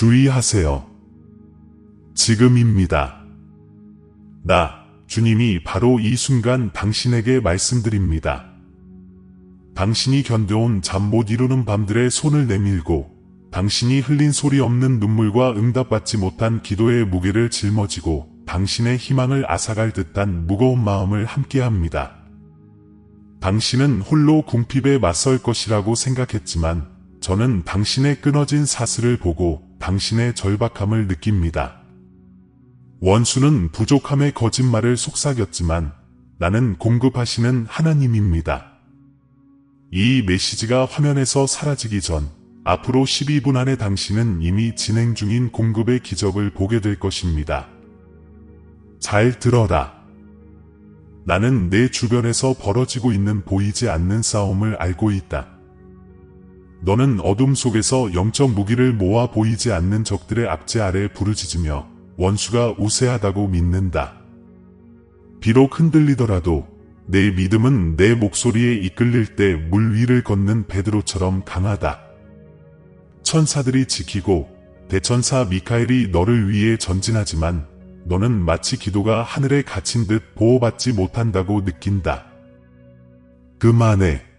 주의하세요. 지금입니다. 주님이 바로 이 순간 당신에게 말씀드립니다. 당신이 견뎌온 잠 못 이루는 밤들의 손을 내밀고 당신이 흘린 소리 없는 눈물과 응답받지 못한 기도의 무게를 짊어지고 당신의 희망을 앗아갈 듯한 무거운 마음을 함께합니다. 당신은 홀로 궁핍에 맞설 것이라고 생각했지만 저는 당신의 끊어진 사슬을 보고 당신의 절박함을 느낍니다. 원수는 부족함의 거짓말을 속삭였지만 나는 공급하시는 하나님입니다. 이 메시지가 화면에서 사라지기 전 앞으로 12분 안에 당신은 이미 진행 중인 공급의 기적을 보게 될 것입니다. 잘 들어라. 나는 내 주변에서 벌어지고 있는 보이지 않는 싸움을 알고 있다. 너는 어둠 속에서 영적 무기를 모아 보이지 않는 적들의 압제 아래 부르짖으며 원수가 우세하다고 믿는다. 비록 흔들리더라도 내 믿음은 내 목소리에 이끌릴 때 물 위를 걷는 베드로처럼 강하다. 천사들이 지키고 대천사 미카엘이 너를 위해 전진하지만 너는 마치 기도가 하늘에 갇힌 듯 보호받지 못한다고 느낀다. 그만해.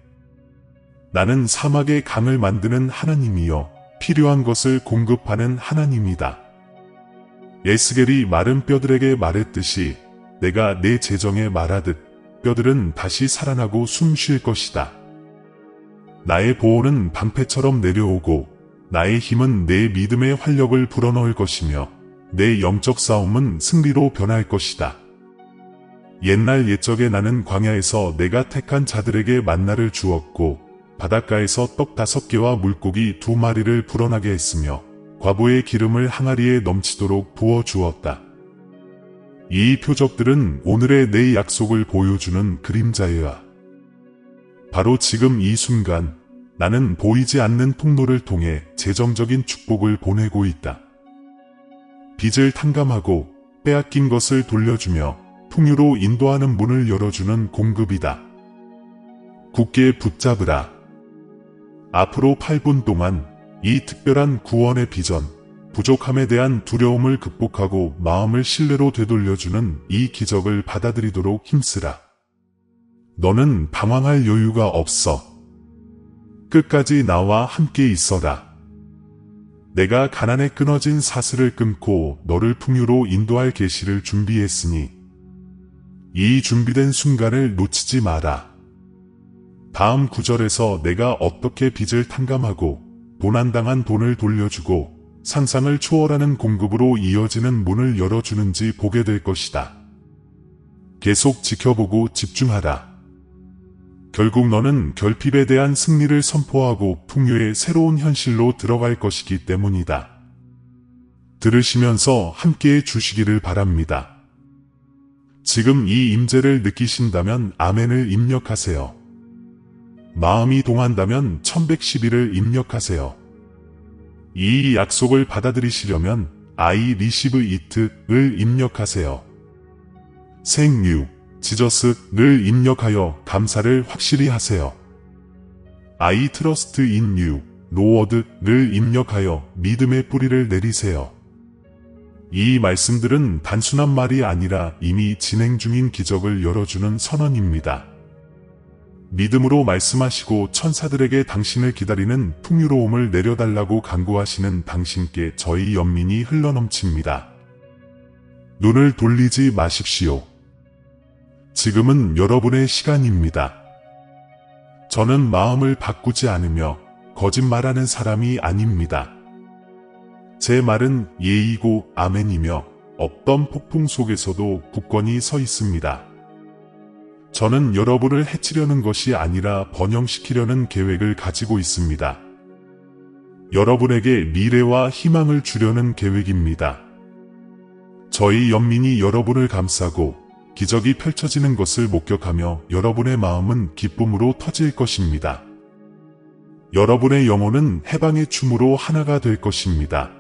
나는 사막의 강을 만드는 하나님이요 필요한 것을 공급하는 하나님이다. 에스겔이 마른 뼈들에게 말했듯이 내가 내 재정에 말하듯 뼈들은 다시 살아나고 숨 쉴 것이다. 나의 보호는 방패처럼 내려오고 나의 힘은 내 믿음의 활력을 불어넣을 것이며 내 영적 싸움은 승리로 변할 것이다. 옛날 옛적에 나는 광야에서 내가 택한 자들에게 만나를 주었고 바닷가에서 떡 5개와 물고기 2마리를 불어나게 했으며 과부의 기름을 항아리에 넘치도록 부어주었다. 이 표적들은 오늘의 내 약속을 보여주는 그림자야. 바로 지금 이 순간 나는 보이지 않는 통로를 통해 재정적인 축복을 보내고 있다. 빚을 탕감하고 빼앗긴 것을 돌려주며 풍요로 인도하는 문을 열어주는 공급이다. 굳게 붙잡으라. 앞으로 8분 동안 이 특별한 구원의 비전, 부족함에 대한 두려움을 극복하고 마음을 신뢰로 되돌려주는 이 기적을 받아들이도록 힘쓰라. 너는 방황할 여유가 없어. 끝까지 나와 함께 있어라. 내가 가난에 끊어진 사슬을 끊고 너를 풍요로 인도할 계시를 준비했으니 이 준비된 순간을 놓치지 마라. 다음 구절에서 내가 어떻게 빚을 탕감하고 도난당한 돈을 돌려주고 상상을 초월하는 공급으로 이어지는 문을 열어주는지 보게 될 것이다. 계속 지켜보고 집중하라. 결국 너는 결핍에 대한 승리를 선포하고 풍요의 새로운 현실로 들어갈 것이기 때문이다. 들으시면서 함께해 주시기를 바랍니다. 지금 이 임재를 느끼신다면 아멘을 입력하세요. 마음이 동한다면 1111을 입력하세요. 이 약속을 받아들이시려면 I receive it을 입력하세요. 생유, 지저스를 입력하여 감사를 확실히 하세요. I trust in you, Lord를 입력하여 믿음의 뿌리를 내리세요. 이 말씀들은 단순한 말이 아니라 이미 진행 중인 기적을 열어주는 선언입니다. 믿음으로 말씀하시고 천사들에게 당신을 기다리는 풍요로움을 내려달라고 간구하시는 당신께 저희 연민이 흘러넘칩니다. 눈을 돌리지 마십시오. 지금은 여러분의 시간입니다. 저는 마음을 바꾸지 않으며 거짓말하는 사람이 아닙니다. 제 말은 예이고 아멘이며 없던 폭풍 속에서도 굳건히 서 있습니다. 저는 여러분을 해치려는 것이 아니라 번영시키려는 계획을 가지고 있습니다. 여러분에게 미래와 희망을 주려는 계획입니다. 저희 연민이 여러분을 감싸고 기적이 펼쳐지는 것을 목격하며 여러분의 마음은 기쁨으로 터질 것입니다. 여러분의 영혼은 해방의 춤으로 하나가 될 것입니다.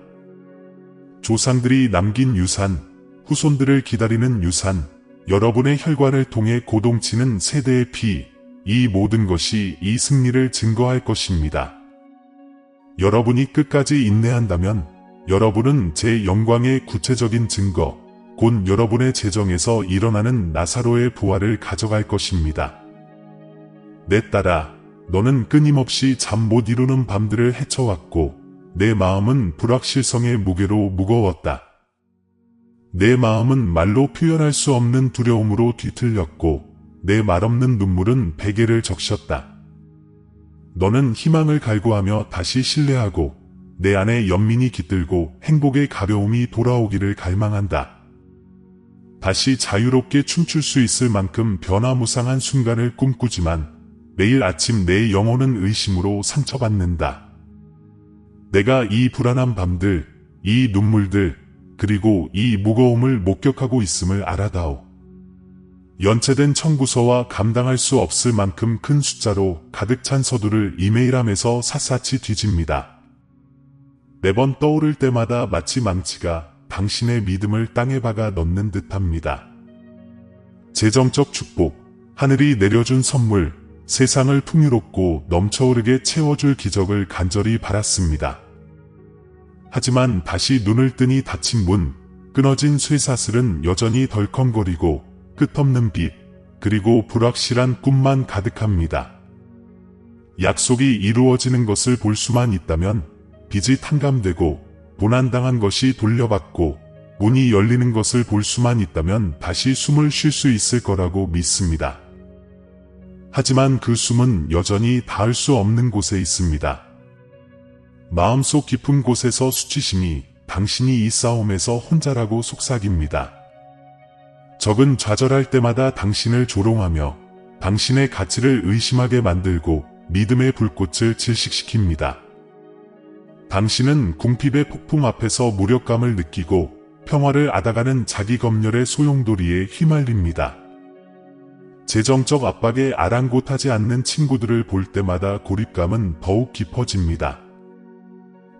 조상들이 남긴 유산, 후손들을 기다리는 유산, 여러분의 혈관을 통해 고동치는 세대의 피, 이 모든 것이 이 승리를 증거할 것입니다. 여러분이 끝까지 인내한다면 여러분은 제 영광의 구체적인 증거, 곧 여러분의 재정에서 일어나는 나사로의 부활을 가져갈 것입니다. 내 딸아, 너는 끊임없이 잠 못 이루는 밤들을 헤쳐왔고 내 마음은 불확실성의 무게로 무거웠다. 내 마음은 말로 표현할 수 없는 두려움으로 뒤틀렸고 내 말없는 눈물은 베개를 적셨다. 너는 희망을 갈구하며 다시 신뢰하고 내 안에 연민이 깃들고 행복의 가벼움이 돌아오기를 갈망한다. 다시 자유롭게 춤출 수 있을 만큼 변화무쌍한 순간을 꿈꾸지만 매일 아침 내 영혼은 의심으로 상처받는다. 내가 이 불안한 밤들, 이 눈물들, 그리고 이 무거움을 목격하고 있음을 알아다오. 연체된 청구서와 감당할 수 없을 만큼 큰 숫자로 가득 찬 서두를 이메일함에서 샅샅이 뒤집니다. 매번 떠오를 때마다 마치 망치가 당신의 믿음을 땅에 박아 넣는 듯합니다. 재정적 축복, 하늘이 내려준 선물, 세상을 풍요롭고 넘쳐흐르게 채워줄 기적을 간절히 바랐습니다. 하지만 다시 눈을 뜨니 닫힌 문, 끊어진 쇠사슬은 여전히 덜컹거리고 끝없는 빛, 그리고 불확실한 꿈만 가득합니다. 약속이 이루어지는 것을 볼 수만 있다면 빚이 탕감되고 고난당한 것이 돌려받고 문이 열리는 것을 볼 수만 있다면 다시 숨을 쉴 수 있을 거라고 믿습니다. 하지만 그 숨은 여전히 닿을 수 없는 곳에 있습니다. 마음속 깊은 곳에서 수치심이 당신이 이 싸움에서 혼자라고 속삭입니다. 적은 좌절할 때마다 당신을 조롱하며 당신의 가치를 의심하게 만들고 믿음의 불꽃을 질식시킵니다. 당신은 궁핍의 폭풍 앞에서 무력감을 느끼고 평화를 앗아가는 자기 검열의 소용돌이에 휘말립니다. 재정적 압박에 아랑곳하지 않는 친구들을 볼 때마다 고립감은 더욱 깊어집니다.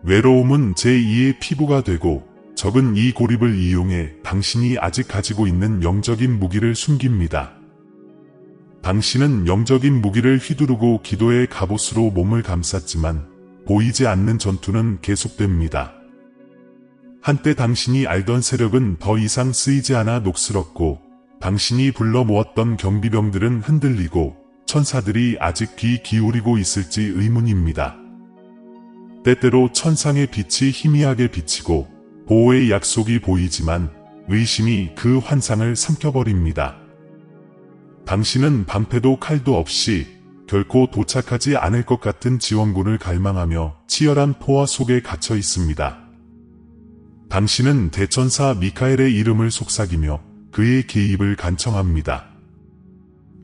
외로움은 제2의 피부가 되고 적은 이 고립을 이용해 당신이 아직 가지고 있는 영적인 무기를 숨깁니다. 당신은 영적인 무기를 휘두르고 기도의 갑옷으로 몸을 감쌌지만 보이지 않는 전투는 계속됩니다. 한때 당신이 알던 세력은 더 이상 쓰이지 않아 녹슬었고 당신이 불러 모았던 경비병들은 흔들리고 천사들이 아직 귀 기울이고 있을지 의문입니다. 때때로 천상의 빛이 희미하게 비치고 보호의 약속이 보이지만 의심이 그 환상을 삼켜버립니다. 당신은 방패도 칼도 없이 결코 도착하지 않을 것 같은 지원군을 갈망하며 치열한 포화 속에 갇혀 있습니다. 당신은 대천사 미카엘의 이름을 속삭이며 그의 개입을 간청합니다.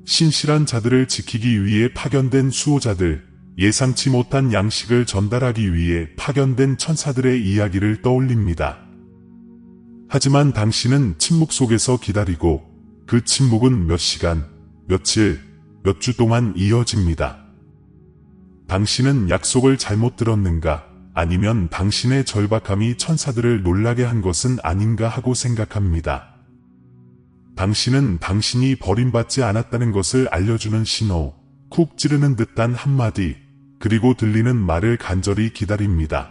신실한 자들을 지키기 위해 파견된 수호자들, 예상치 못한 양식을 전달하기 위해 파견된 천사들의 이야기를 떠올립니다. 하지만 당신은 침묵 속에서 기다리고 그 침묵은 몇 시간, 며칠, 몇 주 동안 이어집니다. 당신은 약속을 잘못 들었는가, 아니면 당신의 절박함이 천사들을 놀라게 한 것은 아닌가 하고 생각합니다. 당신은 당신이 버림받지 않았다는 것을 알려주는 신호, 쿡 찌르는 듯한 한마디, 그리고 들리는 말을 간절히 기다립니다.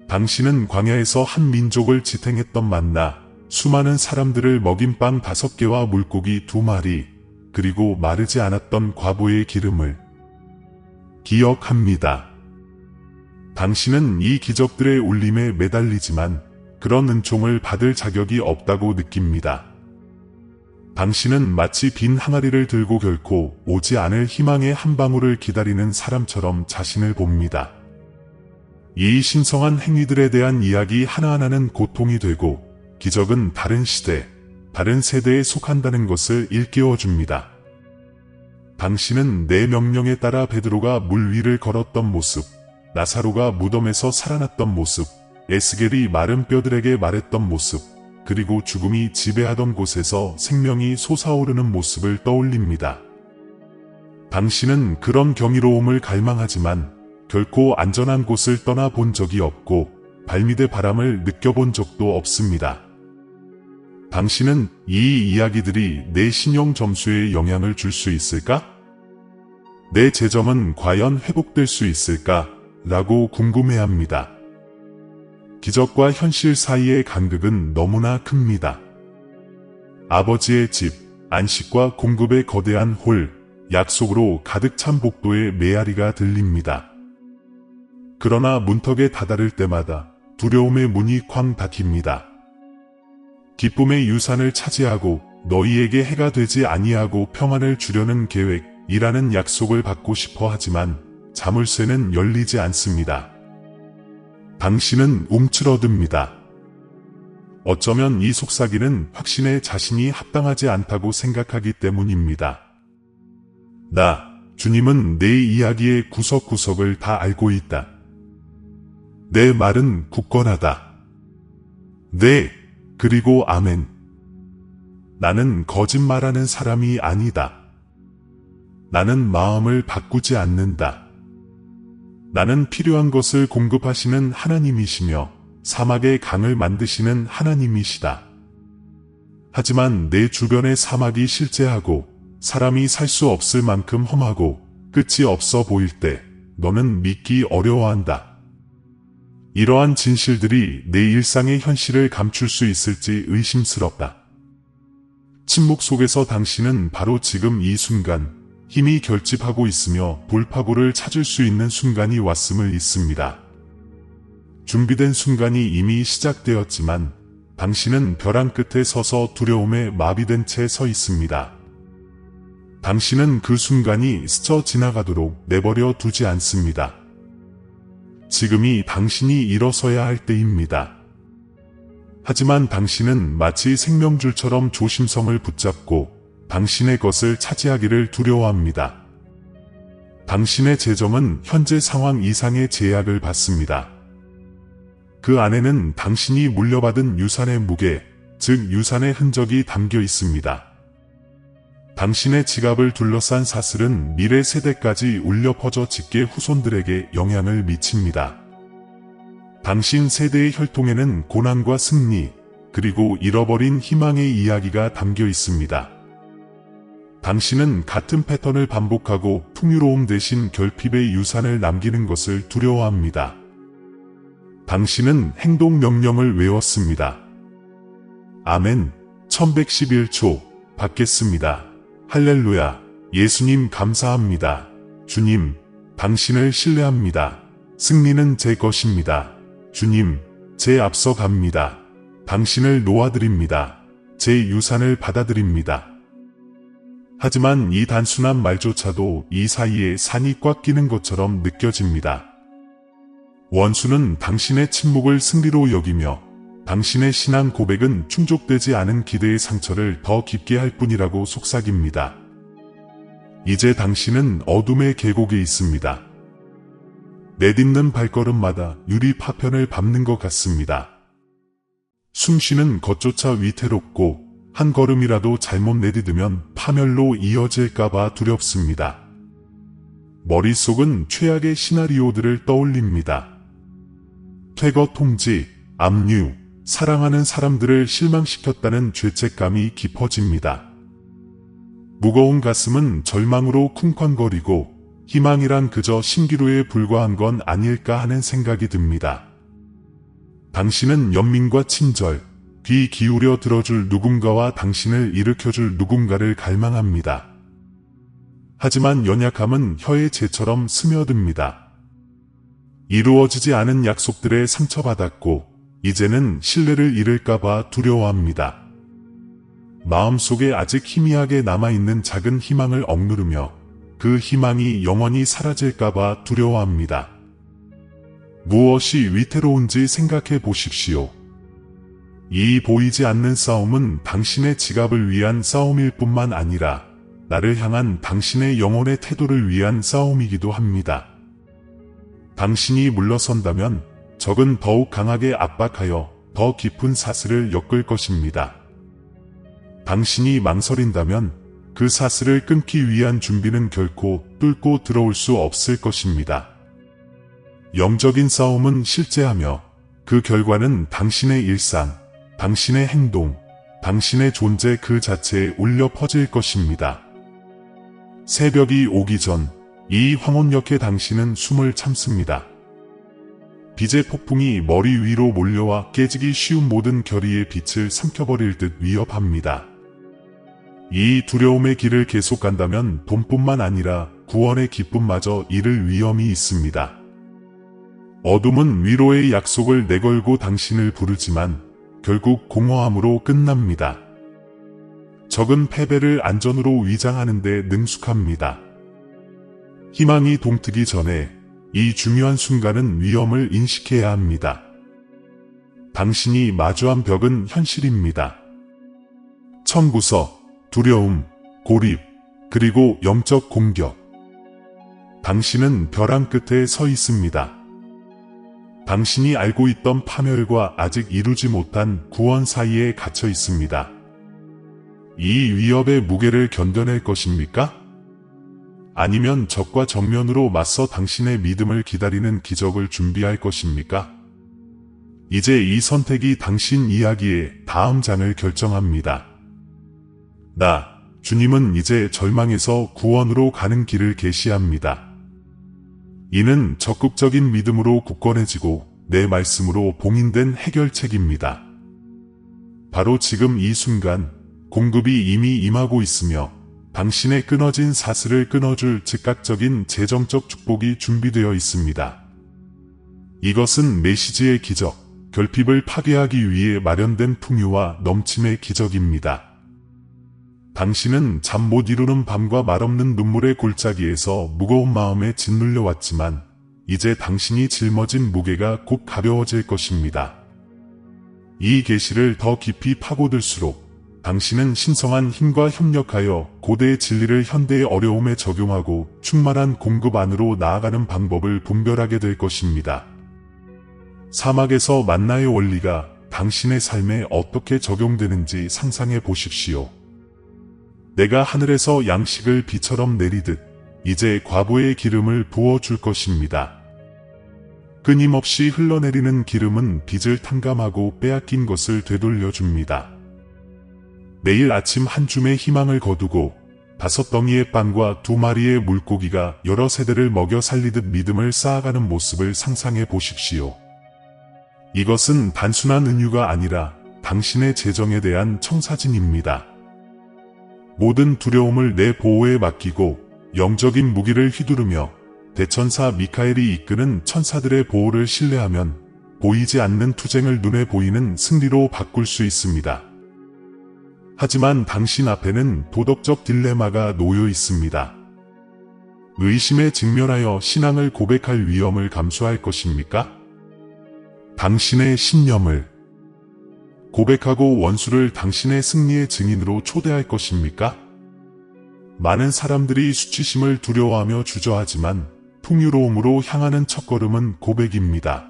당신은 광야에서 한 민족을 지탱했던 만나, 수많은 사람들을 먹인 빵 5개와 물고기 2마리, 그리고 마르지 않았던 과부의 기름을 기억합니다. 당신은 이 기적들의 울림에 매달리지만 그런 은총을 받을 자격이 없다고 느낍니다. 당신은 마치 빈 항아리를 들고 결코 오지 않을 희망의 한 방울을 기다리는 사람처럼 자신을 봅니다. 이 신성한 행위들에 대한 이야기 하나하나는 고통이 되고 기적은 다른 시대, 다른 세대에 속한다는 것을 일깨워줍니다. 당신은 내 명령에 따라 베드로가 물 위를 걸었던 모습, 나사로가 무덤에서 살아났던 모습, 에스겔이 마른 뼈들에게 말했던 모습, 그리고 죽음이 지배하던 곳에서 생명이 솟아오르는 모습을 떠올립니다. 당신은 그런 경이로움을 갈망하지만 결코 안전한 곳을 떠나본 적이 없고 발밑의 바람을 느껴본 적도 없습니다. 당신은 이 이야기들이 내 신용 점수에 영향을 줄 수 있을까? 내 재정은 과연 회복될 수 있을까? 라고 궁금해합니다. 기적과 현실 사이의 간극은 너무나 큽니다. 아버지의 집, 안식과 공급의 거대한 홀, 약속으로 가득 찬 복도의 메아리가 들립니다. 그러나 문턱에 다다를 때마다 두려움의 문이 쾅 닫힙니다. 기쁨의 유산을 차지하고 너희에게 해가 되지 아니하고 평안을 주려는 계획이라는 약속을 받고 싶어 하지만 자물쇠는 열리지 않습니다. 당신은 움츠러듭니다. 어쩌면 이 속삭이는 확신에 자신이 합당하지 않다고 생각하기 때문입니다. 주님은 내 이야기의 구석구석을 다 알고 있다. 내 말은 굳건하다. 네, 그리고 아멘. 나는 거짓말하는 사람이 아니다. 나는 마음을 바꾸지 않는다. 나는 필요한 것을 공급하시는 하나님이시며 사막의 강을 만드시는 하나님이시다. 하지만 내 주변의 사막이 실제하고 사람이 살 수 없을 만큼 험하고 끝이 없어 보일 때 너는 믿기 어려워한다. 이러한 진실들이 내 일상의 현실을 감출 수 있을지 의심스럽다. 침묵 속에서 당신은 바로 지금 이 순간 힘이 결집하고 있으며 돌파구를 찾을 수 있는 순간이 왔음을 믿습니다. 준비된 순간이 이미 시작되었지만 당신은 벼랑 끝에 서서 두려움에 마비된 채 서 있습니다. 당신은 그 순간이 스쳐 지나가도록 내버려 두지 않습니다. 지금이 당신이 일어서야 할 때입니다. 하지만 당신은 마치 생명줄처럼 조심성을 붙잡고 당신의 것을 차지하기를 두려워합니다. 당신의 재정은 현재 상황 이상의 제약을 받습니다. 그 안에는 당신이 물려받은 유산의 무게, 즉 유산의 흔적이 담겨 있습니다. 당신의 지갑을 둘러싼 사슬은 미래 세대까지 울려 퍼져 직계 후손들에게 영향을 미칩니다. 당신 세대의 혈통에는 고난과 승리, 그리고 잃어버린 희망의 이야기가 담겨 있습니다. 당신은 같은 패턴을 반복하고 풍요로움 대신 결핍의 유산을 남기는 것을 두려워합니다. 당신은 행동 명령을 외웠습니다. 아멘. 1111초 받겠습니다. 할렐루야. 예수님 감사합니다. 주님, 당신을 신뢰합니다. 승리는 제 것입니다. 주님, 제 앞서 갑니다. 당신을 놓아드립니다. 제 유산을 받아들입니다. 하지만 이 단순한 말조차도 이 사이에 산이 꽉 끼는 것처럼 느껴집니다. 원수는 당신의 침묵을 승리로 여기며 당신의 신앙 고백은 충족되지 않은 기대의 상처를 더 깊게 할 뿐이라고 속삭입니다. 이제 당신은 어둠의 계곡에 있습니다. 내딛는 발걸음마다 유리 파편을 밟는 것 같습니다. 숨쉬는 것조차 위태롭고 한 걸음이라도 잘못 내디디면 파멸로 이어질까봐 두렵습니다. 머릿속은 최악의 시나리오들을 떠올립니다. 퇴거 통지, 압류, 사랑하는 사람들을 실망시켰다는 죄책감이 깊어집니다. 무거운 가슴은 절망으로 쿵쾅거리고 희망이란 그저 신기루에 불과한 건 아닐까 하는 생각이 듭니다. 당신은 연민과 친절, 귀 기울여 들어줄 누군가와 당신을 일으켜줄 누군가를 갈망합니다. 하지만 연약함은 혀의 재처럼 스며듭니다. 이루어지지 않은 약속들에 상처받았고 이제는 신뢰를 잃을까봐 두려워합니다. 마음속에 아직 희미하게 남아있는 작은 희망을 억누르며 그 희망이 영원히 사라질까봐 두려워합니다. 무엇이 위태로운지 생각해 보십시오. 이 보이지 않는 싸움은 당신의 지갑을 위한 싸움일 뿐만 아니라 나를 향한 당신의 영혼의 태도를 위한 싸움이기도 합니다. 당신이 물러선다면 적은 더욱 강하게 압박하여 더 깊은 사슬을 엮을 것입니다. 당신이 망설인다면 그 사슬을 끊기 위한 준비는 결코 뚫고 들어올 수 없을 것입니다. 영적인 싸움은 실제하며 그 결과는 당신의 일상, 당신의 행동, 당신의 존재 그 자체에 울려 퍼질 것입니다. 새벽이 오기 전 이 황혼역에 당신은 숨을 참습니다. 빛의 폭풍이 머리 위로 몰려와 깨지기 쉬운 모든 결의의 빛을 삼켜버릴 듯 위협합니다. 이 두려움의 길을 계속 간다면 돈뿐만 아니라 구원의 기쁨마저 잃을 위험이 있습니다. 어둠은 위로의 약속을 내걸고 당신을 부르지만 결국 공허함으로 끝납니다. 적은 패배를 안전으로 위장하는 데 능숙합니다. 희망이 동트기 전에 이 중요한 순간은 위험을 인식해야 합니다. 당신이 마주한 벽은 현실입니다. 청구서, 두려움, 고립, 그리고 영적 공격. 당신은 벼랑 끝에 서 있습니다. 당신이 알고 있던 파멸과 아직 이루지 못한 구원 사이에 갇혀 있습니다. 이 위협의 무게를 견뎌낼 것입니까? 아니면 적과 정면으로 맞서 당신의 믿음을 기다리는 기적을 준비할 것입니까? 이제 이 선택이 당신 이야기의 다음 장을 결정합니다. 주님은 이제 절망에서 구원으로 가는 길을 계시합니다. 이는 적극적인 믿음으로 굳건해지고 내 말씀으로 봉인된 해결책입니다. 바로 지금 이 순간 공급이 이미 임하고 있으며 당신의 끊어진 사슬을 끊어줄 즉각적인 재정적 축복이 준비되어 있습니다. 이것은 메시지의 기적, 결핍을 파괴하기 위해 마련된 풍요와 넘침의 기적입니다. 당신은 잠 못 이루는 밤과 말없는 눈물의 골짜기에서 무거운 마음에 짓눌려 왔지만 이제 당신이 짊어진 무게가 곧 가벼워질 것입니다. 이 계시를 더 깊이 파고들수록 당신은 신성한 힘과 협력하여 고대의 진리를 현대의 어려움에 적용하고 충만한 공급 안으로 나아가는 방법을 분별하게 될 것입니다. 사막에서 만나의 원리가 당신의 삶에 어떻게 적용되는지 상상해 보십시오. 내가 하늘에서 양식을 비처럼 내리듯 이제 과부의 기름을 부어줄 것입니다. 끊임없이 흘러내리는 기름은 빚을 탕감하고 빼앗긴 것을 되돌려줍니다. 내일 아침 한 줌의 희망을 거두고 5덩이의 빵과 2마리의 물고기가 여러 세대를 먹여 살리듯 믿음을 쌓아가는 모습을 상상해 보십시오. 이것은 단순한 은유가 아니라 당신의 재정에 대한 청사진입니다. 모든 두려움을 내 보호에 맡기고 영적인 무기를 휘두르며 대천사 미카엘이 이끄는 천사들의 보호를 신뢰하면 보이지 않는 투쟁을 눈에 보이는 승리로 바꿀 수 있습니다. 하지만 당신 앞에는 도덕적 딜레마가 놓여 있습니다. 의심에 직면하여 신앙을 고백할 위험을 감수할 것입니까? 당신의 신념을 고백하고 원수를 당신의 승리의 증인으로 초대할 것입니까? 많은 사람들이 수치심을 두려워하며 주저하지만 풍요로움으로 향하는 첫걸음은 고백입니다.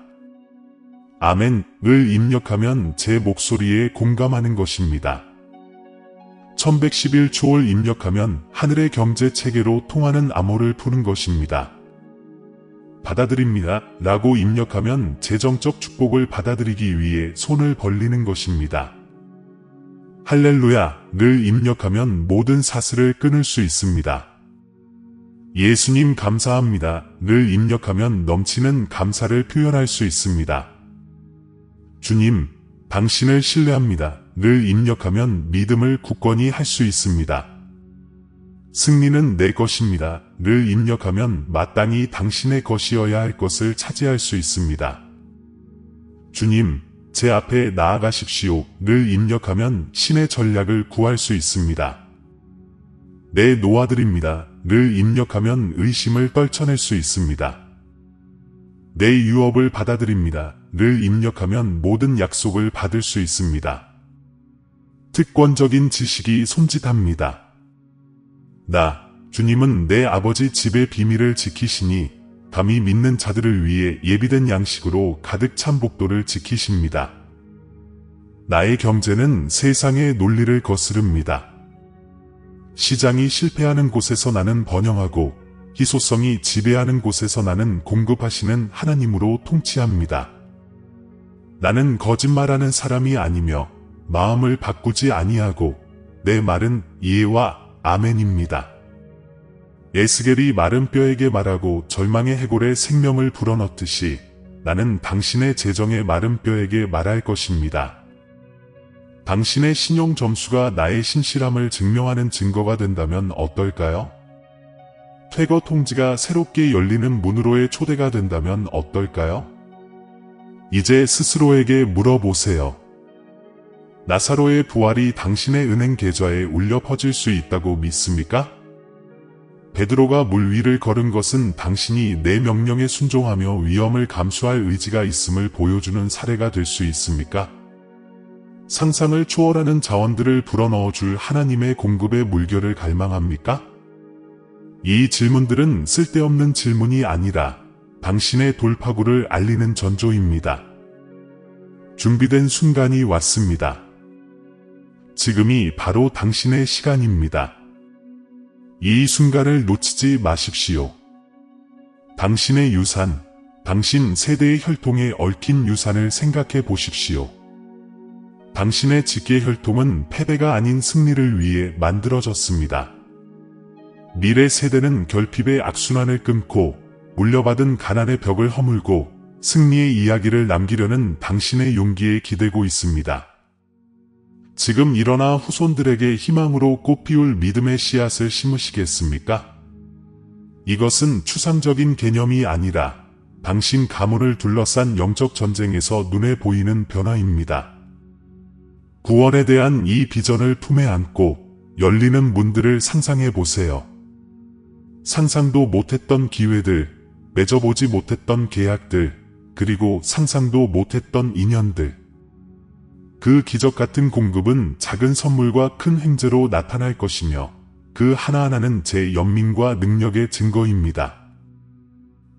아멘을 입력하면 제 목소리에 공감하는 것입니다. 1111초를 입력하면 하늘의 경제 체계로 통하는 암호를 푸는 것입니다. 받아들입니다 라고 입력하면 재정적 축복을 받아들이기 위해 손을 벌리는 것입니다. 할렐루야를 입력하면 모든 사슬을 끊을 수 있습니다. 예수님 감사합니다를 입력하면 넘치는 감사를 표현할 수 있습니다. 주님, 당신을 신뢰합니다를 입력하면 믿음을 굳건히 할 수 있습니다. 승리는 내 것입니다를 입력하면 마땅히 당신의 것이어야 할 것을 차지할 수 있습니다. 주님, 제 앞에 나아가십시오를 입력하면 신의 전략을 구할 수 있습니다. 내 노아들입니다를 입력하면 의심을 떨쳐낼 수 있습니다. 내 유업을 받아들입니다를 입력하면 모든 약속을 받을 수 있습니다. 특권적인 지식이 손짓합니다. 주님은 내 아버지 집의 비밀을 지키시니 감히 믿는 자들을 위해 예비된 양식으로 가득 찬 복도를 지키십니다. 나의 경제는 세상의 논리를 거스릅니다. 시장이 실패하는 곳에서 나는 번영하고 희소성이 지배하는 곳에서 나는 공급하시는 하나님으로 통치합니다. 나는 거짓말하는 사람이 아니며 마음을 바꾸지 아니하고 내 말은 이해와 아멘입니다. 에스겔이 마른 뼈에게 말하고 절망의 해골에 생명을 불어넣듯이 나는 당신의 재정의 마른 뼈에게 말할 것입니다. 당신의 신용 점수가 나의 신실함을 증명하는 증거가 된다면 어떨까요? 퇴거 통지가 새롭게 열리는 문으로의 초대가 된다면 어떨까요? 이제 스스로에게 물어보세요. 나사로의 부활이 당신의 은행 계좌에 울려 퍼질 수 있다고 믿습니까? 베드로가 물 위를 걸은 것은 당신이 내 명령에 순종하며 위험을 감수할 의지가 있음을 보여주는 사례가 될 수 있습니까? 상상을 초월하는 자원들을 불어넣어 줄 하나님의 공급의 물결을 갈망합니까? 이 질문들은 쓸데없는 질문이 아니라 당신의 돌파구를 알리는 전조입니다. 준비된 순간이 왔습니다. 지금이 바로 당신의 시간입니다. 이 순간을 놓치지 마십시오. 당신의 유산, 당신 세대의 혈통에 얽힌 유산을 생각해 보십시오. 당신의 직계 혈통은 패배가 아닌 승리를 위해 만들어졌습니다. 미래 세대는 결핍의 악순환을 끊고 물려받은 가난의 벽을 허물고 승리의 이야기를 남기려는 당신의 용기에 기대고 있습니다. 지금 일어나 후손들에게 희망으로 꽃피울 믿음의 씨앗을 심으시겠습니까? 이것은 추상적인 개념이 아니라 당신 가문을 둘러싼 영적 전쟁에서 눈에 보이는 변화입니다. 구원에 대한 이 비전을 품에 안고 열리는 문들을 상상해 보세요. 상상도 못했던 기회들, 맺어보지 못했던 계약들, 그리고 상상도 못했던 인연들. 그 기적 같은 공급은 작은 선물과 큰 횡재로 나타날 것이며 그 하나하나는 제 연민과 능력의 증거입니다.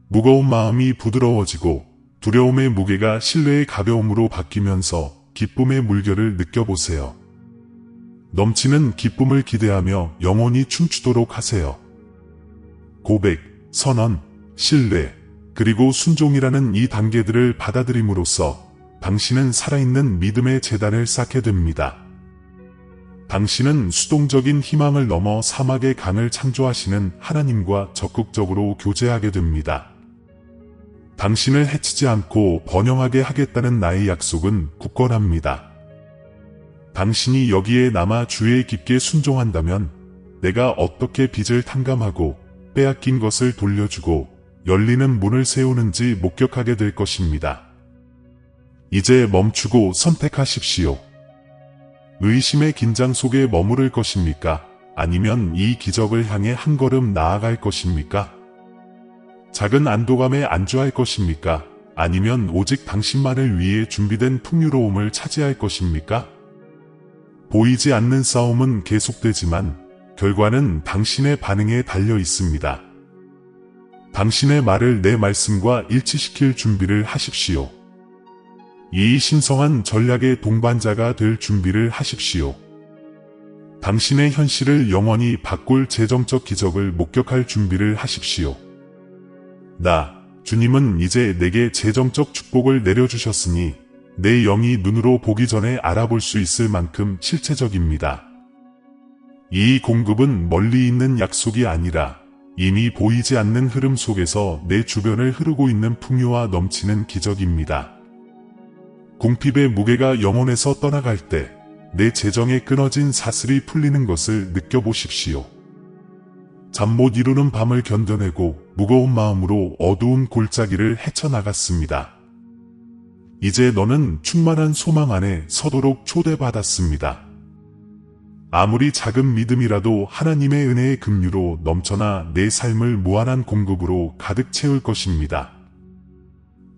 무거운 마음이 부드러워지고 두려움의 무게가 신뢰의 가벼움으로 바뀌면서 기쁨의 물결을 느껴보세요. 넘치는 기쁨을 기대하며 영원히 춤추도록 하세요. 고백, 선언, 신뢰, 그리고 순종이라는 이 단계들을 받아들임으로써 당신은 살아있는 믿음의 재단을 쌓게 됩니다. 당신은 수동적인 희망을 넘어 사막의 강을 창조하시는 하나님과 적극적으로 교제하게 됩니다. 당신을 해치지 않고 번영하게 하겠다는 나의 약속은 굳건합니다. 당신이 여기에 남아 주에 깊게 순종한다면 내가 어떻게 빚을 탕감하고 빼앗긴 것을 돌려주고 열리는 문을 세우는지 목격하게 될 것입니다. 이제 멈추고 선택하십시오. 의심의 긴장 속에 머무를 것입니까? 아니면 이 기적을 향해 한 걸음 나아갈 것입니까? 작은 안도감에 안주할 것입니까? 아니면 오직 당신만을 위해 준비된 풍요로움을 차지할 것입니까? 보이지 않는 싸움은 계속되지만 결과는 당신의 반응에 달려 있습니다. 당신의 말을 내 말씀과 일치시킬 준비를 하십시오. 이 신성한 전략의 동반자가 될 준비를 하십시오. 당신의 현실을 영원히 바꿀 재정적 기적을 목격할 준비를 하십시오. 주님은 이제 내게 재정적 축복을 내려주셨으니 내 영이 눈으로 보기 전에 알아볼 수 있을 만큼 실체적입니다. 이 공급은 멀리 있는 약속이 아니라 이미 보이지 않는 흐름 속에서 내 주변을 흐르고 있는 풍요와 넘치는 기적입니다. 궁핍의 무게가 영혼에서 떠나갈 때 내 재정에 끊어진 사슬이 풀리는 것을 느껴보십시오. 잠 못 이루는 밤을 견뎌내고 무거운 마음으로 어두운 골짜기를 헤쳐나갔습니다. 이제 너는 충만한 소망 안에 서도록 초대받았습니다. 아무리 작은 믿음이라도 하나님의 은혜의 급류로 넘쳐나 내 삶을 무한한 공급으로 가득 채울 것입니다.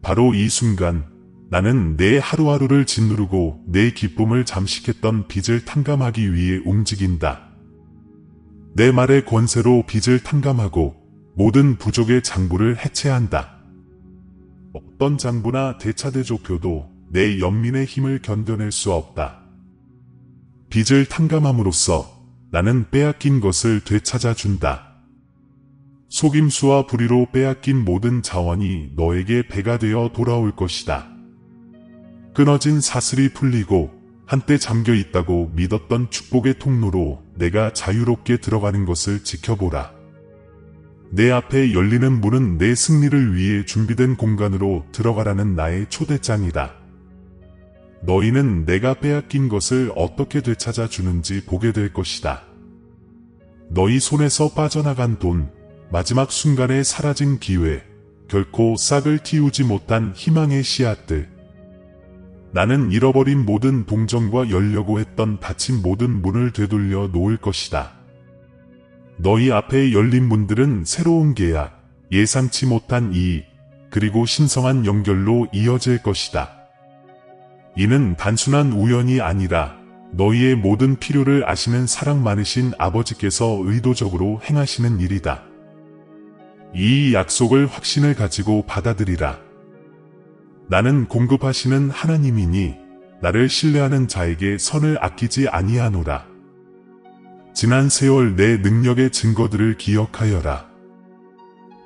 바로 이 순간 나는 내 하루하루를 짓누르고 내 기쁨을 잠식했던 빚을 탕감하기 위해 움직인다. 내 말의 권세로 빚을 탕감하고 모든 부족의 장부를 해체한다. 어떤 장부나 대차대조표도 내 연민의 힘을 견뎌낼 수 없다. 빚을 탕감함으로써 나는 빼앗긴 것을 되찾아준다. 속임수와 불의로 빼앗긴 모든 자원이 너에게 배가 되어 돌아올 것이다. 끊어진 사슬이 풀리고 한때 잠겨 있다고 믿었던 축복의 통로로 내가 자유롭게 들어가는 것을 지켜보라. 내 앞에 열리는 문은 내 승리를 위해 준비된 공간으로 들어가라는 나의 초대장이다. 너희는 내가 빼앗긴 것을 어떻게 되찾아 주는지 보게 될 것이다. 너희 손에서 빠져나간 돈, 마지막 순간에 사라진 기회, 결코 싹을 틔우지 못한 희망의 씨앗들. 나는 잃어버린 모든 동정과 열려고 했던 닫힌 모든 문을 되돌려 놓을 것이다. 너희 앞에 열린 문들은 새로운 계약, 예상치 못한 이익, 그리고 신성한 연결로 이어질 것이다. 이는 단순한 우연이 아니라 너희의 모든 필요를 아시는 사랑 많으신 아버지께서 의도적으로 행하시는 일이다. 이 약속을 확신을 가지고 받아들이라. 나는 공급하시는 하나님이니 나를 신뢰하는 자에게 선을 아끼지 아니하노라. 지난 세월 내 능력의 증거들을 기억하여라.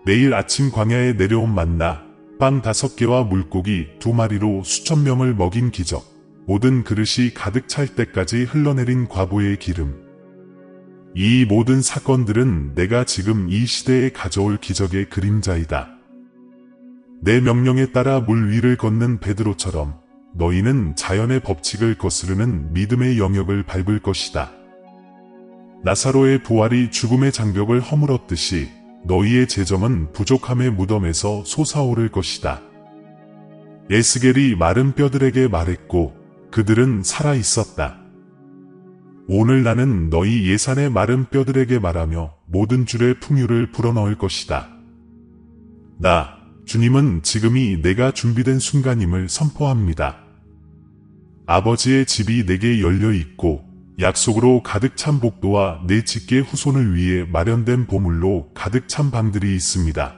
매일 아침 광야에 내려온 만나, 빵 5개와 물고기 2마리로 수천 명을 먹인 기적, 모든 그릇이 가득 찰 때까지 흘러내린 과보의 기름. 이 모든 사건들은 내가 지금 이 시대에 가져올 기적의 그림자이다. 내 명령에 따라 물 위를 걷는 베드로처럼 너희는 자연의 법칙을 거스르는 믿음의 영역을 밟을 것이다. 나사로의 부활이 죽음의 장벽을 허물었듯이 너희의 재정은 부족함의 무덤에서 솟아오를 것이다. 에스겔이 마른 뼈들에게 말했고 그들은 살아 있었다. 오늘 나는 너희 예산의 마른 뼈들에게 말하며 모든 줄의 풍요를 불어넣을 것이다. 나, 주님은 지금이 내가 준비된 순간임을 선포합니다. 아버지의 집이 내게 열려 있고 약속으로 가득 찬 복도와 내 직계 후손을 위해 마련된 보물로 가득 찬 방들이 있습니다.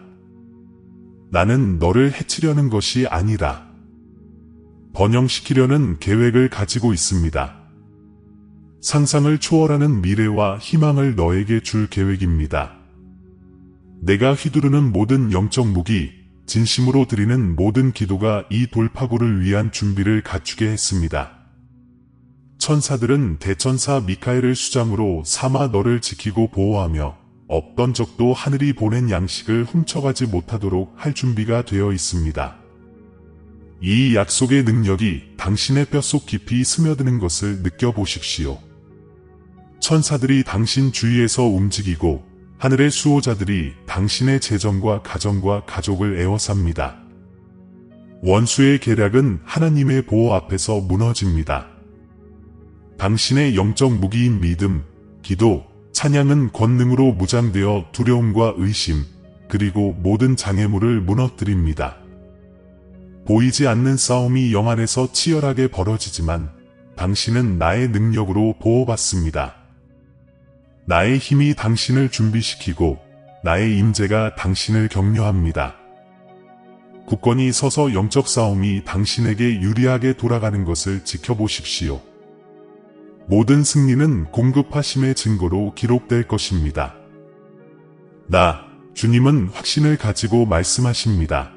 나는 너를 해치려는 것이 아니라 번영시키려는 계획을 가지고 있습니다. 상상을 초월하는 미래와 희망을 너에게 줄 계획입니다. 내가 휘두르는 모든 영적 무기, 진심으로 드리는 모든 기도가 이 돌파구를 위한 준비를 갖추게 했습니다. 천사들은 대천사 미카엘을 수장으로 삼아 너를 지키고 보호하며 없던 적도 하늘이 보낸 양식을 훔쳐가지 못하도록 할 준비가 되어 있습니다. 이 약속의 능력이 당신의 뼛속 깊이 스며드는 것을 느껴보십시오. 천사들이 당신 주위에서 움직이고 하늘의 수호자들이 당신의 재정과 가정과 가족을 에워쌉니다. 원수의 계략은 하나님의 보호 앞에서 무너집니다. 당신의 영적 무기인 믿음, 기도, 찬양은 권능으로 무장되어 두려움과 의심, 그리고 모든 장애물을 무너뜨립니다. 보이지 않는 싸움이 영 안에서 치열하게 벌어지지만 당신은 나의 능력으로 보호받습니다. 나의 힘이 당신을 준비시키고 나의 임재가 당신을 격려합니다. 굳건히 서서 영적 싸움이 당신에게 유리하게 돌아가는 것을 지켜보십시오. 모든 승리는 공급하심의 증거로 기록될 것입니다. 나, 주님은 확신을 가지고 말씀하십니다.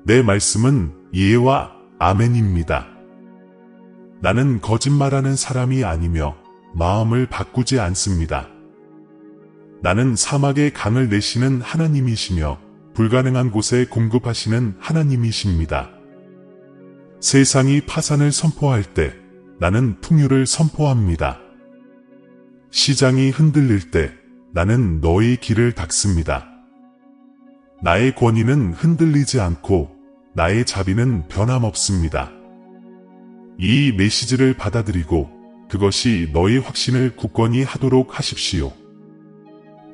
내 말씀은 예와 아멘입니다. 나는 거짓말하는 사람이 아니며 마음을 바꾸지 않습니다. 나는 사막에 강을 내시는 하나님이시며 불가능한 곳에 공급하시는 하나님이십니다. 세상이 파산을 선포할 때 나는 풍요를 선포합니다. 시장이 흔들릴 때 나는 너의 길을 닦습니다. 나의 권위는 흔들리지 않고 나의 자비는 변함없습니다. 이 메시지를 받아들이고 그것이 너희 확신을 굳건히 하도록 하십시오.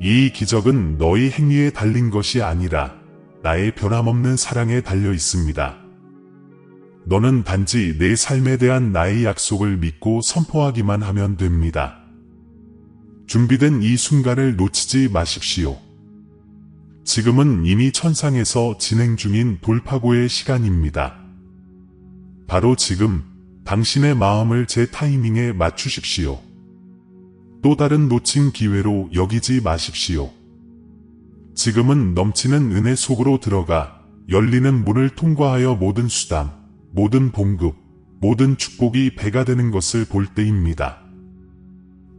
이 기적은 너희 행위에 달린 것이 아니라 나의 변함없는 사랑에 달려 있습니다. 너는 단지 내 삶에 대한 나의 약속을 믿고 선포하기만 하면 됩니다. 준비된 이 순간을 놓치지 마십시오. 지금은 이미 천상에서 진행 중인 돌파구의 시간입니다. 바로 지금 당신의 마음을 제 타이밍에 맞추십시오. 또 다른 놓친 기회로 여기지 마십시오. 지금은 넘치는 은혜 속으로 들어가 열리는 문을 통과하여 모든 수담, 모든 봉급, 모든 축복이 배가 되는 것을 볼 때입니다.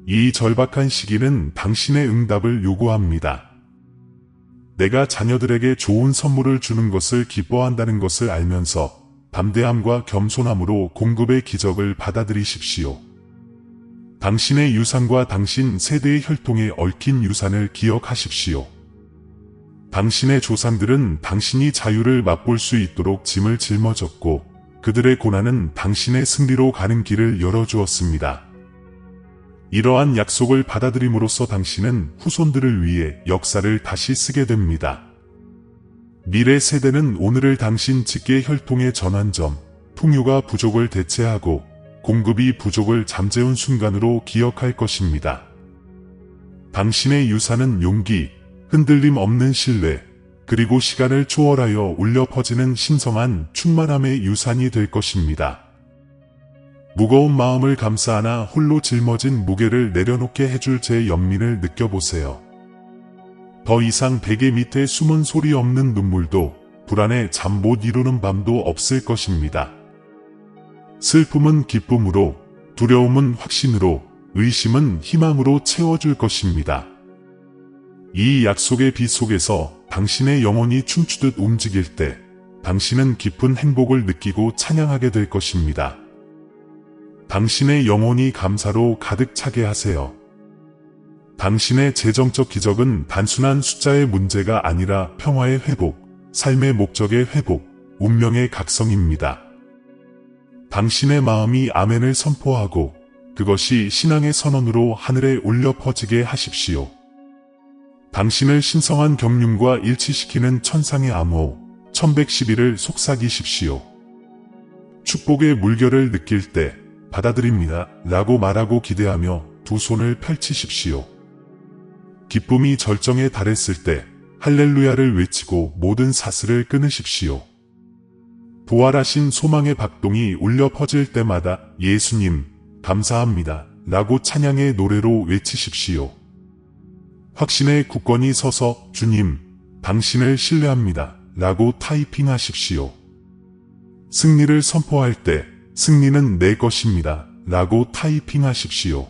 이 절박한 시기는 당신의 응답을 요구합니다. 내가 자녀들에게 좋은 선물을 주는 것을 기뻐한다는 것을 알면서 담대함과 겸손함으로 공급의 기적을 받아들이십시오. 당신의 유산과 당신 세대의 혈통에 얽힌 유산을 기억하십시오. 당신의 조상들은 당신이 자유를 맛볼 수 있도록 짐을 짊어졌고 그들의 고난은 당신의 승리로 가는 길을 열어주었습니다. 이러한 약속을 받아들임으로써 당신은 후손들을 위해 역사를 다시 쓰게 됩니다. 미래 세대는 오늘을 당신 직계 혈통의 전환점, 풍요가 부족을 대체하고 공급이 부족을 잠재운 순간으로 기억할 것입니다. 당신의 유산은 용기, 흔들림 없는 신뢰, 그리고 시간을 초월하여 울려 퍼지는 신성한 충만함의 유산이 될 것입니다. 무거운 마음을 감싸 안아 홀로 짊어진 무게를 내려놓게 해줄 제 연민을 느껴보세요. 더 이상 베개 밑에 숨은 소리 없는 눈물도, 불안에 잠 못 이루는 밤도 없을 것입니다. 슬픔은 기쁨으로, 두려움은 확신으로, 의심은 희망으로 채워줄 것입니다. 이 약속의 빛 속에서 당신의 영혼이 춤추듯 움직일 때 당신은 깊은 행복을 느끼고 찬양하게 될 것입니다. 당신의 영혼이 감사로 가득 차게 하세요. 당신의 재정적 기적은 단순한 숫자의 문제가 아니라 평화의 회복, 삶의 목적의 회복, 운명의 각성입니다. 당신의 마음이 아멘을 선포하고 그것이 신앙의 선언으로 하늘에 울려 퍼지게 하십시오. 당신을 신성한 경륜과 일치시키는 천상의 암호 1111을 속삭이십시오. 축복의 물결을 느낄 때 받아들입니다 라고 말하고 기대하며 두 손을 펼치십시오. 기쁨이 절정에 달했을 때 할렐루야를 외치고 모든 사슬을 끊으십시오. 부활하신 소망의 박동이 울려 퍼질 때마다 예수님 감사합니다 라고 찬양의 노래로 외치십시오. 확신의 굳건히 서서 주님 당신을 신뢰합니다 라고 타이핑하십시오. 승리를 선포할 때 승리는 내 것입니다 라고 타이핑하십시오.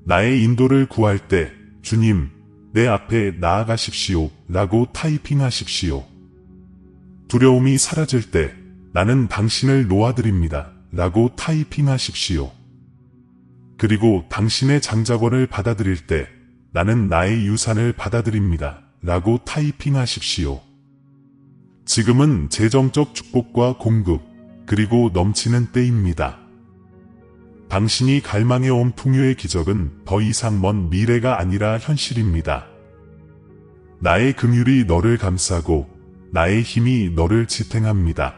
나의 인도를 구할 때 주님 내 앞에 나아가십시오 라고 타이핑하십시오. 두려움이 사라질 때 나는 당신을 놓아드립니다 라고 타이핑하십시오. 그리고 당신의 장자권을 받아들일 때 나는 나의 유산을 받아들입니다 라고 타이핑하십시오. 지금은 재정적 축복과 공급, 그리고 넘치는 때입니다. 당신이 갈망해온 풍요의 기적은 더 이상 먼 미래가 아니라 현실입니다. 나의 긍휼이 너를 감싸고 나의 힘이 너를 지탱합니다.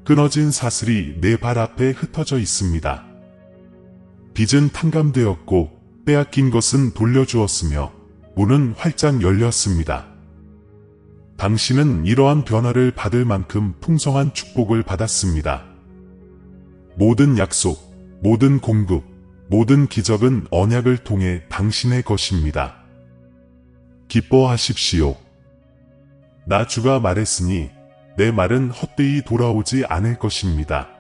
끊어진 사슬이 내 발 앞에 흩어져 있습니다. 빚은 탕감되었고 빼앗긴 것은 돌려주었으며 문은 활짝 열렸습니다. 당신은 이러한 변화를 받을 만큼 풍성한 축복을 받았습니다. 모든 약속, 모든 공급, 모든 기적은 언약을 통해 당신의 것입니다. 기뻐하십시오. 나 주가 말했으니 내 말은 헛되이 돌아오지 않을 것입니다.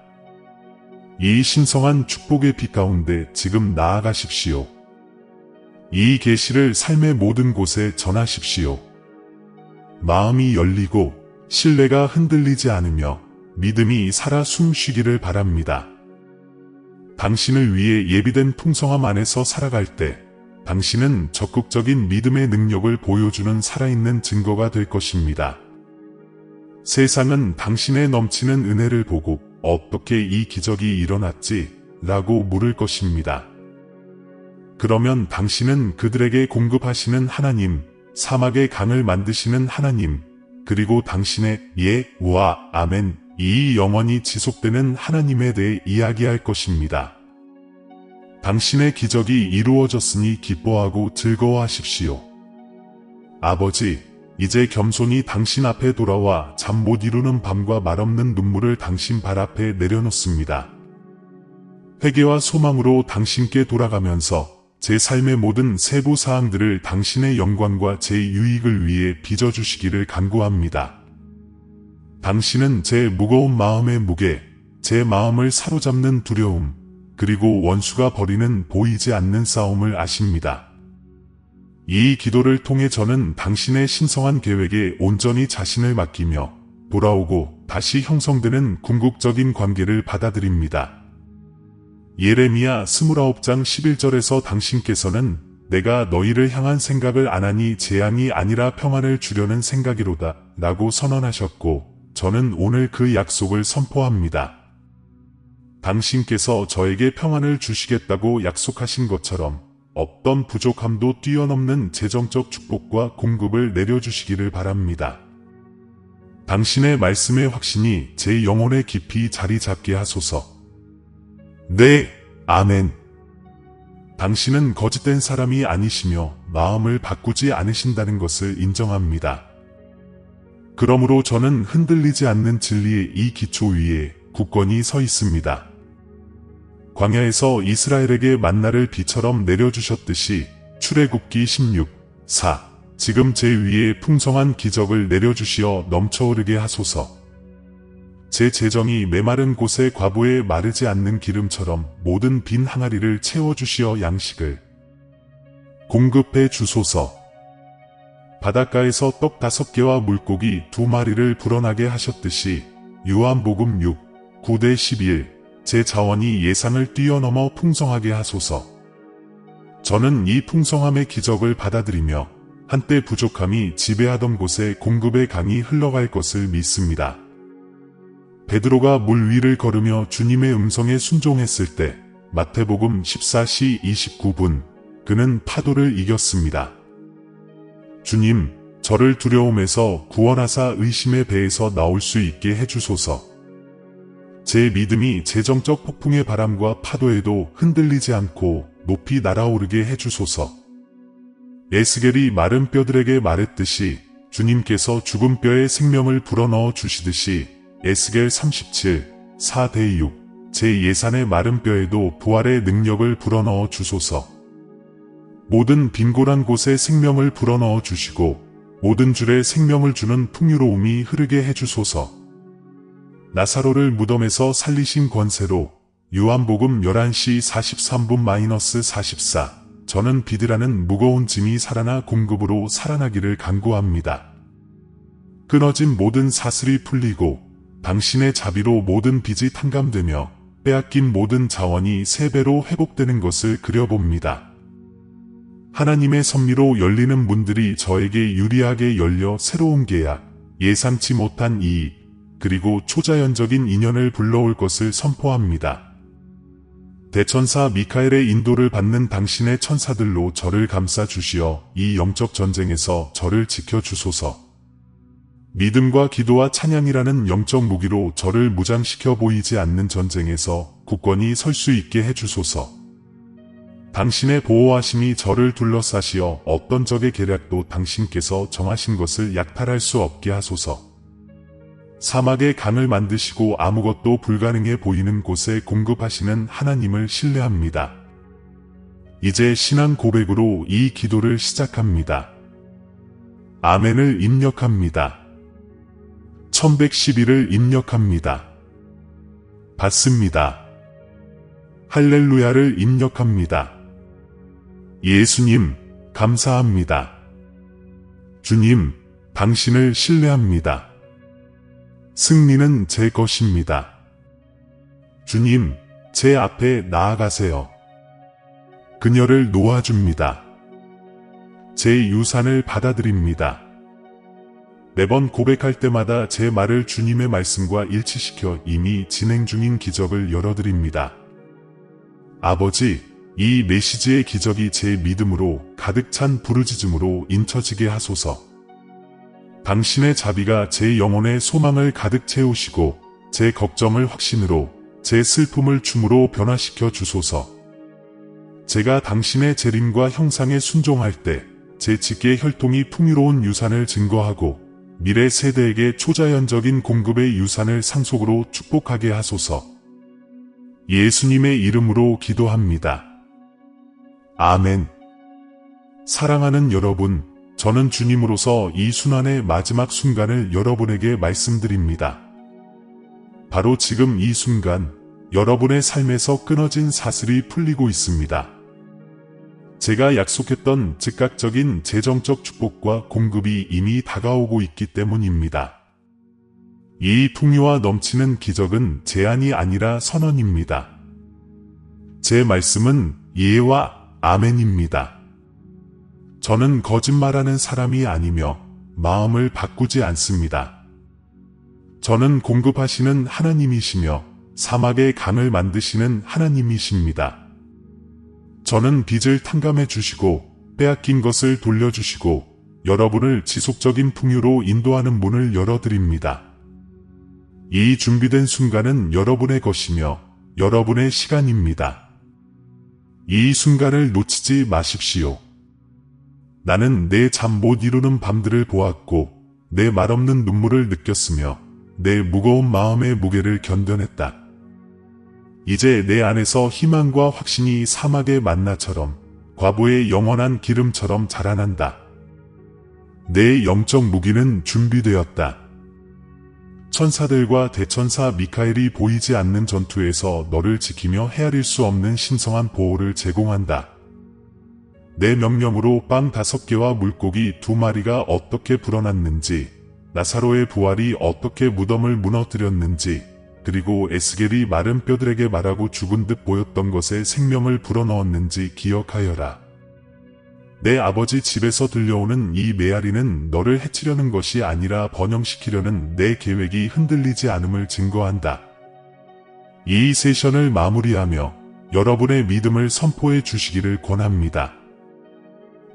이 신성한 축복의 빛 가운데 지금 나아가십시오. 이 계시를 삶의 모든 곳에 전하십시오. 마음이 열리고 신뢰가 흔들리지 않으며 믿음이 살아 숨쉬기를 바랍니다. 당신을 위해 예비된 풍성함 안에서 살아갈 때 당신은 적극적인 믿음의 능력을 보여주는 살아있는 증거가 될 것입니다. 세상은 당신의 넘치는 은혜를 보고 어떻게 이 기적이 일어났지? 라고 물을 것입니다. 그러면 당신은 그들에게 공급하시는 하나님, 사막의 강을 만드시는 하나님, 그리고 당신의 예,와 아멘, 이 영원히 지속되는 하나님에 대해 이야기할 것입니다. 당신의 기적이 이루어졌으니 기뻐하고 즐거워하십시오. 아버지, 이제 겸손히 당신 앞에 돌아와 잠 못 이루는 밤과 말없는 눈물을 당신 발 앞에 내려놓습니다. 회개와 소망으로 당신께 돌아가면서 제 삶의 모든 세부 사항들을 당신의 영광과 제 유익을 위해 빚어주시기를 간구합니다. 당신은 제 무거운 마음의 무게, 제 마음을 사로잡는 두려움, 그리고 원수가 벌이는 보이지 않는 싸움을 아십니다. 이 기도를 통해 저는 당신의 신성한 계획에 온전히 자신을 맡기며 돌아오고 다시 형성되는 궁극적인 관계를 받아들입니다. 예레미야 29장 11절에서 당신께서는 내가 너희를 향한 생각을 안 하니 재앙이 아니라 평안을 주려는 생각이로다 라고 선언하셨고, 저는 오늘 그 약속을 선포합니다. 당신께서 저에게 평안을 주시겠다고 약속하신 것처럼 어떤 부족함도 뛰어넘는 재정적 축복과 공급을 내려주시기를 바랍니다. 당신의 말씀의 확신이 제 영혼에 깊이 자리 잡게 하소서. 네, 아멘. 당신은 거짓된 사람이 아니시며 마음을 바꾸지 않으신다는 것을 인정합니다. 그러므로 저는 흔들리지 않는 진리의 이 기초 위에 굳건히 서 있습니다. 광야에서 이스라엘에게 만나를 비처럼 내려주셨듯이 출애굽기 16:4 지금 제 위에 풍성한 기적을 내려주시어 넘쳐오르게 하소서. 제 재정이 메마른 곳에 과부에 마르지 않는 기름처럼 모든 빈 항아리를 채워주시어 양식을 공급해 주소서. 바닷가에서 떡 5개와 물고기 2마리를 불어나게 하셨듯이 요한복음 6:9-11 제 자원이 예상을 뛰어넘어 풍성하게 하소서. 저는 이 풍성함의 기적을 받아들이며 한때 부족함이 지배하던 곳에 공급의 강이 흘러갈 것을 믿습니다. 베드로가 물 위를 걸으며 주님의 음성에 순종했을 때 마태복음 14시 29분 그는 파도를 이겼습니다. 주님, 저를 두려움에서 구원하사 의심의 배에서 나올 수 있게 해주소서. 제 믿음이 재정적 폭풍의 바람과 파도에도 흔들리지 않고 높이 날아오르게 해주소서. 에스겔이 마른 뼈들에게 말했듯이 주님께서 죽은 뼈에 생명을 불어넣어 주시듯이 에스겔 37:4-6 제 예산의 마른 뼈에도 부활의 능력을 불어넣어 주소서. 모든 빈곤한 곳에 생명을 불어넣어 주시고 모든 줄에 생명을 주는 풍요로움이 흐르게 해주소서. 나사로를 무덤에서 살리신 권세로 요한복음 11시 43분-44 저는 비드라는 무거운 짐이 살아나 공급으로 살아나기를 간구합니다. 끊어진 모든 사슬이 풀리고 당신의 자비로 모든 빚이 탕감되며 빼앗긴 모든 자원이 3배로 회복되는 것을 그려봅니다. 하나님의 섭리로 열리는 문들이 저에게 유리하게 열려 새로운 계약, 예상치 못한 이익, 그리고 초자연적인 인연을 불러올 것을 선포합니다. 대천사 미카엘의 인도를 받는 당신의 천사들로 저를 감싸 주시어 이 영적 전쟁에서 저를 지켜주소서. 믿음과 기도와 찬양이라는 영적 무기로 저를 무장시켜 보이지 않는 전쟁에서 굳건히 설 수 있게 해주소서. 당신의 보호하심이 저를 둘러싸시어 어떤 적의 계략도 당신께서 정하신 것을 약탈할 수 없게 하소서. 사막에 강을 만드시고 아무것도 불가능해 보이는 곳에 공급하시는 하나님을 신뢰합니다. 이제 신앙 고백으로 이 기도를 시작합니다. 아멘을 입력합니다. 1111을 입력합니다. 받습니다. 할렐루야를 입력합니다. 예수님, 감사합니다. 주님, 당신을 신뢰합니다. 승리는 제 것입니다. 주님, 제 앞에 나아가세요. 그녀를 놓아줍니다. 제 유산을 받아들입니다. 매번 고백할 때마다 제 말을 주님의 말씀과 일치시켜 이미 진행 중인 기적을 열어드립니다. 아버지, 이 메시지의 기적이 제 믿음으로 가득 찬 부르짖음으로 인쳐지게 하소서. 당신의 자비가 제 영혼의 소망을 가득 채우시고 제 걱정을 확신으로, 제 슬픔을 춤으로 변화시켜 주소서. 제가 당신의 재림과 형상에 순종할 때 제 직계 혈통이 풍요로운 유산을 증거하고 미래 세대에게 초자연적인 공급의 유산을 상속으로 축복하게 하소서. 예수님의 이름으로 기도합니다. 아멘. 사랑하는 여러분, 저는 주님으로서 이 순환의 마지막 순간을 여러분에게 말씀드립니다. 바로 지금 이 순간, 여러분의 삶에서 끊어진 사슬이 풀리고 있습니다. 제가 약속했던 즉각적인 재정적 축복과 공급이 이미 다가오고 있기 때문입니다. 이 풍요와 넘치는 기적은 제안이 아니라 선언입니다. 제 말씀은 예와 아멘입니다. 저는 거짓말하는 사람이 아니며 마음을 바꾸지 않습니다. 저는 공급하시는 하나님이시며 사막의 강을 만드시는 하나님이십니다. 저는 빚을 탕감해 주시고 빼앗긴 것을 돌려주시고 여러분을 지속적인 풍요로 인도하는 문을 열어드립니다. 이 준비된 순간은 여러분의 것이며 여러분의 시간입니다. 이 순간을 놓치지 마십시오. 나는 내 잠 못 이루는 밤들을 보았고 내 말없는 눈물을 느꼈으며 내 무거운 마음의 무게를 견뎌냈다. 이제 내 안에서 희망과 확신이 사막의 만나처럼 과부의 영원한 기름처럼 자라난다. 내 영적 무기는 준비되었다. 천사들과 대천사 미카엘이 보이지 않는 전투에서 너를 지키며 헤아릴 수 없는 신성한 보호를 제공한다. 내 명령으로 빵 5개와 물고기 2마리가 어떻게 불어났는지, 나사로의 부활이 어떻게 무덤을 무너뜨렸는지, 그리고 에스겔이 마른 뼈들에게 말하고 죽은 듯 보였던 것에 생명을 불어넣었는지 기억하여라. 내 아버지 집에서 들려오는 이 메아리는 너를 해치려는 것이 아니라 번영시키려는 내 계획이 흔들리지 않음을 증거한다. 이 세션을 마무리하며 여러분의 믿음을 선포해 주시기를 권합니다.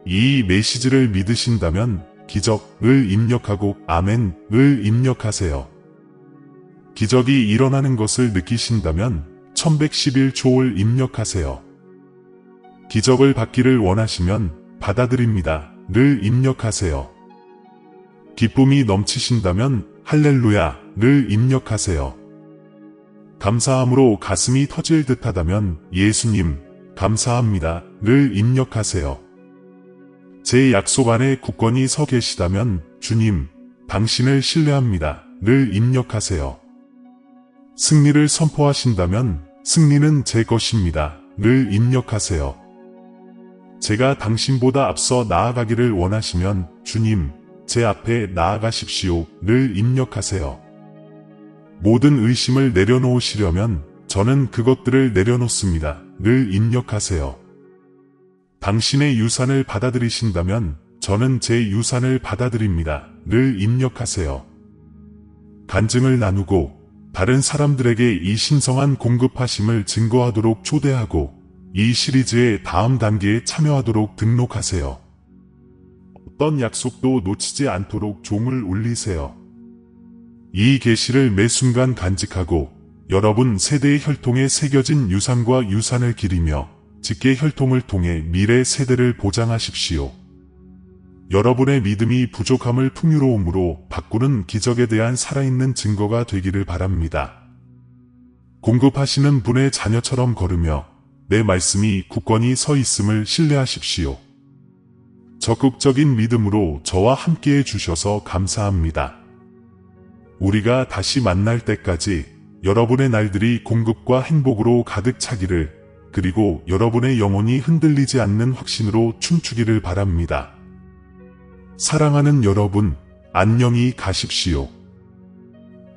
이 메시지를 믿으신다면 기적을 입력하고 아멘을 입력하세요. 기적이 일어나는 것을 느끼신다면 1111초를 입력하세요. 기적을 받기를 원하시면 받아들입니다를 입력하세요. 기쁨이 넘치신다면 할렐루야를 입력하세요. 감사함으로 가슴이 터질 듯하다면 예수님 감사합니다를 입력하세요. 제 약속 안에 굳건히 서 계시다면 주님 당신을 신뢰합니다를 입력하세요. 승리를 선포하신다면 승리는 제 것입니다를 입력하세요. 제가 당신보다 앞서 나아가기를 원하시면 주님 제 앞에 나아가십시오를 입력하세요. 모든 의심을 내려놓으시려면 저는 그것들을 내려놓습니다를 입력하세요. 당신의 유산을 받아들이신다면 저는 제 유산을 받아들입니다를 입력하세요. 간증을 나누고 다른 사람들에게 이 신성한 공급하심을 증거하도록 초대하고 이 시리즈의 다음 단계에 참여하도록 등록하세요. 어떤 약속도 놓치지 않도록 종을 울리세요. 이 계시를 매 순간 간직하고 여러분 세대의 혈통에 새겨진 유산과 유산을 기리며 직계 혈통을 통해 미래 세대를 보장하십시오. 여러분의 믿음이 부족함을 풍요로움으로 바꾸는 기적에 대한 살아있는 증거가 되기를 바랍니다. 공급하시는 분의 자녀처럼 걸으며 내 말씀이 굳건히 서 있음을 신뢰하십시오. 적극적인 믿음으로 저와 함께해 주셔서 감사합니다. 우리가 다시 만날 때까지 여러분의 날들이 공급과 행복으로 가득 차기를, 그리고 여러분의 영혼이 흔들리지 않는 확신으로 춤추기를 바랍니다. 사랑하는 여러분, 안녕히 가십시오.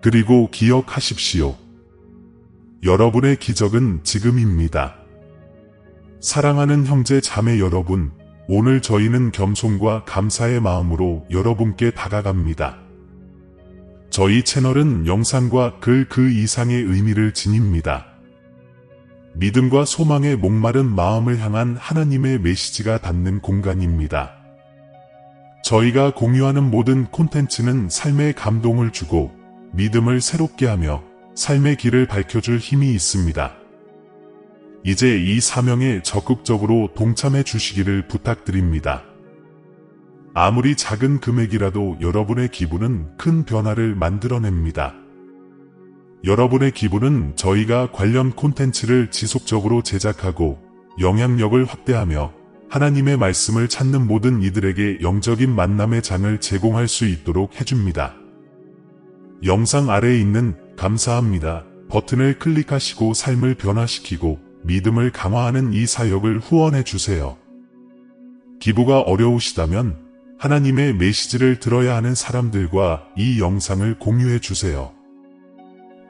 그리고 기억하십시오. 여러분의 기적은 지금입니다. 사랑하는 형제 자매 여러분, 오늘 저희는 겸손과 감사의 마음으로 여러분께 다가갑니다. 저희 채널은 영상과 글 그 이상의 의미를 지닙니다. 믿음과 소망의 목마른 마음을 향한 하나님의 메시지가 닿는 공간입니다. 저희가 공유하는 모든 콘텐츠는 삶의 감동을 주고 믿음을 새롭게 하며 삶의 길을 밝혀줄 힘이 있습니다. 이제 이 사명에 적극적으로 동참해 주시기를 부탁드립니다. 아무리 작은 금액이라도 여러분의 기부는 큰 변화를 만들어냅니다. 여러분의 기부는 저희가 관련 콘텐츠를 지속적으로 제작하고 영향력을 확대하며 하나님의 말씀을 찾는 모든 이들에게 영적인 만남의 장을 제공할 수 있도록 해줍니다. 영상 아래에 있는 감사합니다 버튼을 클릭하시고 삶을 변화시키고 믿음을 강화하는 이 사역을 후원해 주세요. 기부가 어려우시다면 하나님의 메시지를 들어야 하는 사람들과 이 영상을 공유해 주세요.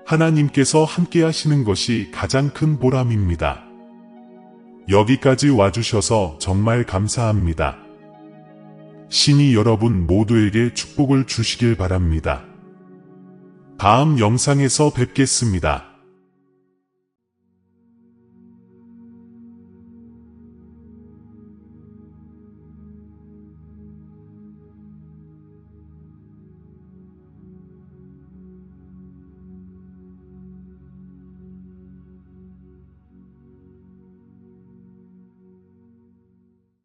하나님께서 함께 하시는 것이 가장 큰 보람입니다. 여기까지 와주셔서 정말 감사합니다. 신이 여러분 모두에게 축복을 주시길 바랍니다. 다음 영상에서 뵙겠습니다.